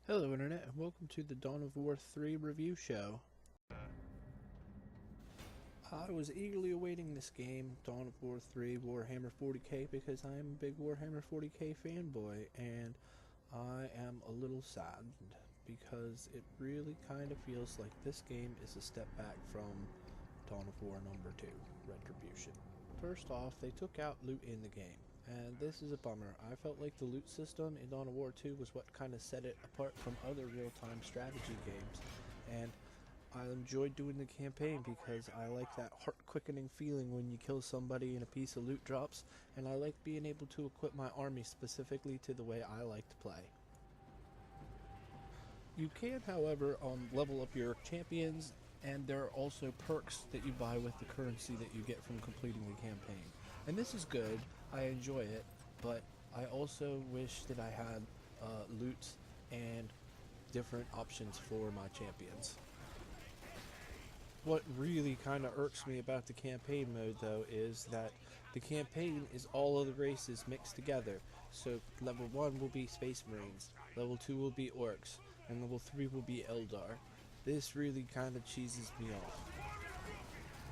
Hello Internet, and welcome to the Dawn of War 3 review show. I was eagerly awaiting this game, Dawn of War 3 Warhammer 40k, because I am a big Warhammer 40k fanboy, and I am a little saddened, because it really kind of feels like this game is a step back from Dawn of War number 2, Retribution. First off, they took out loot in the game, and this is a bummer. I felt like the loot system in Dawn of War 2 was what kind of set it apart from other real-time strategy games, and I enjoyed doing the campaign because I like that heart-quickening feeling when you kill somebody and a piece of loot drops, and I like being able to equip my army specifically to the way I like to play. You can, however, level up your champions, and there are also perks that you buy with the currency that you get from completing the campaign. And this is good, I enjoy it, but I also wish that I had loot and different options for my champions. What really kind of irks me about the campaign mode, though, is that the campaign is all of the races mixed together. So level 1 will be Space Marines, level 2 will be Orcs, and level 3 will be Eldar. This really kind of cheeses me off.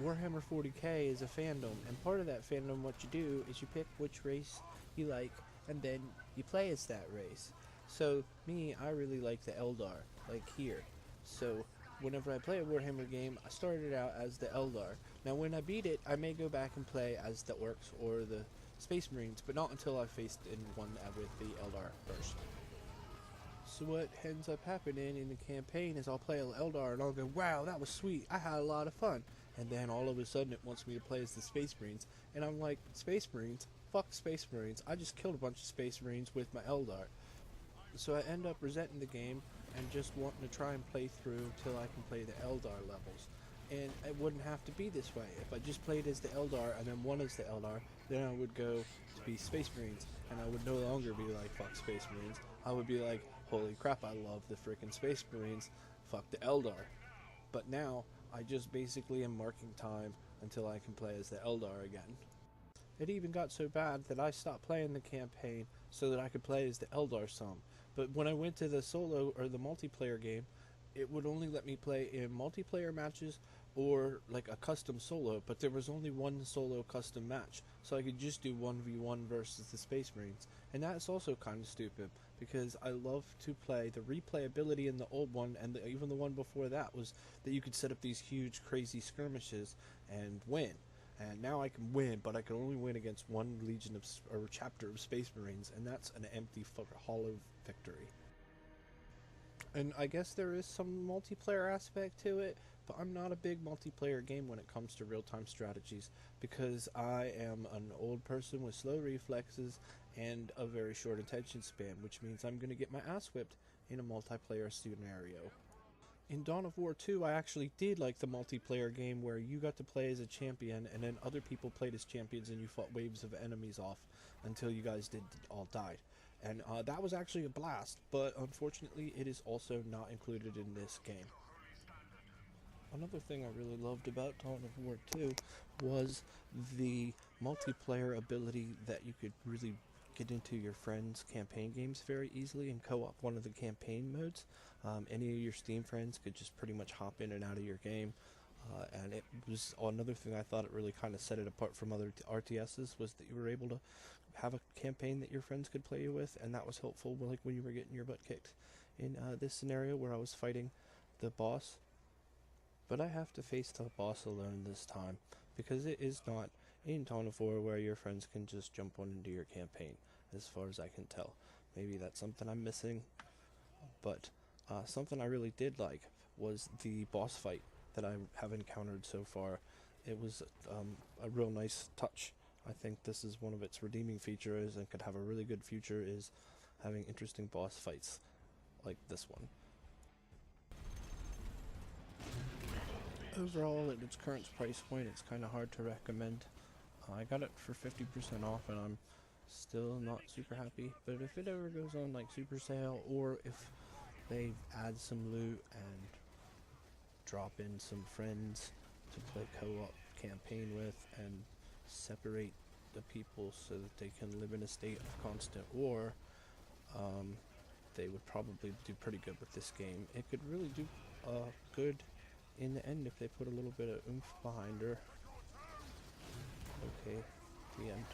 Warhammer 40k is a fandom, and part of that fandom, what you do is you pick which race you like, and then you play as that race. So me, I really like the Eldar, like here. So whenever I play a Warhammer game, I started out as the Eldar. Now when I beat it, I may go back and play as the Orcs or the Space Marines, but not until I faced in one with the Eldar first. So what ends up happening in the campaign is I'll play an Eldar and I'll go, wow, that was sweet, I had a lot of fun. And then all of a sudden it wants me to play as the Space Marines, and I'm like, Space Marines? Fuck Space Marines, I just killed a bunch of Space Marines with my Eldar. So I end up resenting the game and just wanting to try and play through till I can play the Eldar levels. And it wouldn't have to be this way. If I just played as the Eldar and then won as the Eldar, then I would go to be Space Marines, and I would no longer be like, fuck Space Marines. I would be like, holy crap, I love the freaking Space Marines, fuck the Eldar. But now, I just basically am marking time until I can play as the Eldar again. It even got so bad that I stopped playing the campaign so that I could play as the Eldar some. But when I went to the solo or the multiplayer game, it would only let me play in multiplayer matches or like a custom solo, but there was only one solo custom match, so I could just do 1v1 versus the Space Marines. And that's also kind of stupid, because I love to play the replayability in the old one, and even the one before that was that you could set up these huge crazy skirmishes and win. And now I can win, but I can only win against one legion of or chapter of Space Marines, and that's an empty, hollow victory. And I guess there is some multiplayer aspect to it, but I'm not a big multiplayer game when it comes to real-time strategies, because I am an old person with slow reflexes and a very short attention span, which means I'm going to get my ass whipped in a multiplayer scenario. In Dawn of War 2, I actually did like the multiplayer game where you got to play as a champion and then other people played as champions and you fought waves of enemies off until you guys all died. And that was actually a blast, but unfortunately it is also not included in this game. Another thing I really loved about Dawn of War 2 was the multiplayer ability that you could really get into your friends' campaign games very easily and co-op one of the campaign modes. Any of your Steam friends could just pretty much hop in and out of your game. And it was another thing I thought it really kind of set it apart from other RTSs was that you were able to have a campaign that your friends could play with, and that was helpful like when you were getting your butt kicked. In this scenario where I was fighting the boss, but I have to face the boss alone this time, because it is not in Dawn of War where your friends can just jump on into your campaign, as far as I can tell. Maybe that's something I'm missing, but something I really did like was the boss fight that I have encountered so far. It was a real nice touch. I think this is one of its redeeming features and could have a really good future, is having interesting boss fights like this one. Overall, at its current price point, it's kind of hard to recommend. I got it for 50% off and I'm still not super happy, but if it ever goes on like super sale, or if they add some loot and drop in some friends to play co-op campaign with and separate the people so that they can live in a state of constant war, they would probably do pretty good with this game. It could really do good in the end if they put a little bit of oomph behind her. Okay, the end.